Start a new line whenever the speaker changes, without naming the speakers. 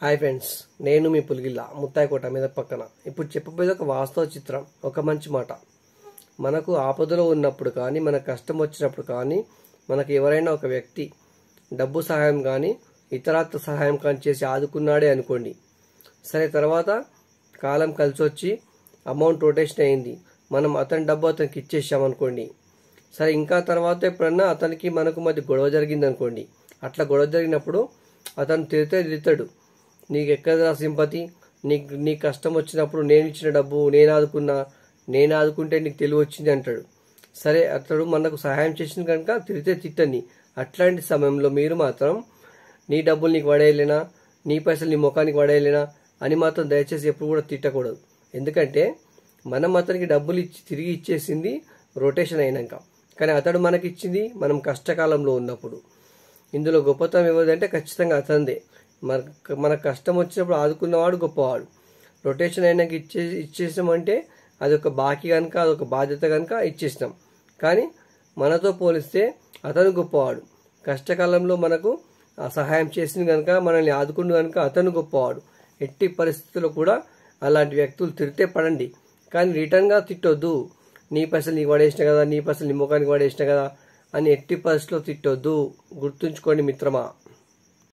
Hi friends, నేను మీ పులిగిల్ల ముత్తాయికోట మీద పక్కన. ఇప్పుడు చెప్పబోయేది ఒక వాస్తవ చిత్రం, ఒక మంచి మాట. మనకు ఆపదలో ఉన్నప్పుడు కానీ, మన కష్టం వచ్చినప్పుడు కానీ, మనకు ఎవరైనా ఒక వ్యక్తి డబ్బు సహాయం కానీ ఇతరత్ర సహాయం కానీ చేసి ఆదుకున్నాడే అనుకోండి. సరే, తర్వాత కాలం కలిసి వచ్చి అమౌంట్ రొటేషన్ అయింది, మనం అతని డబ్బు అతనికి ఇచ్చేసామనుకోండి. సరే, ఇంకా తర్వాత ఎప్పుడన్నా అతనికి మనకు మధ్య గొడవ జరిగింది అనుకోండి. అట్లా గొడవ జరిగినప్పుడు అతను తిడతాడు, నీకు ఎక్కడరా సింపతి, నీ కష్టం వచ్చినప్పుడు నేను ఇచ్చిన డబ్బు నేను ఆదుకుంటే నీకు తెలివి వచ్చింది అంటాడు. సరే, అతడు మనకు సహాయం చేసింది కనుక తిట్టండి. అట్లాంటి సమయంలో మీరు మాత్రం నీ డబ్బులు నీకు పడేయలేనా, నీ పైసలు నీ ముఖానికి పడేయలేనా అని మాత్రం దయచేసి ఎప్పుడు కూడా తిట్టకూడదు. ఎందుకంటే మనం అతనికి డబ్బులు తిరిగి ఇచ్చేసింది రొటేషన్ అయినాక, కానీ అతడు మనకి ఇచ్చింది మనం కష్టకాలంలో ఉన్నప్పుడు. ఇందులో గొప్పతనం ఎవరిదంటే ఖచ్చితంగా అతనిదే. మన కష్టం వచ్చినప్పుడు ఆదుకున్నవాడు గొప్పవాడు. రొటేషన్ అయినాక ఇచ్చేసామంటే అది ఒక బాకీ కనుక, అదొక బాధ్యత కనుక ఇచ్చేసినాం. కానీ మనతో పోలిస్తే అతను గొప్పవాడు. కష్టకాలంలో మనకు సహాయం చేసింది కనుక, మనల్ని ఆదుకున్న కనుక అతను గొప్పవాడు. ఎట్టి పరిస్థితుల్లో కూడా అలాంటి వ్యక్తులు తిరిగితే పడండి, కానీ రిటర్న్గా తిట్టొద్దు. నీ పైసలు నీకు పడేసిన కదా, నీ పైసలు నీ ముఖానికి పడేసిన కదా అని ఎట్టి పరిస్థితుల్లో తిట్టొద్దు. గుర్తుంచుకోండి మిత్రమా.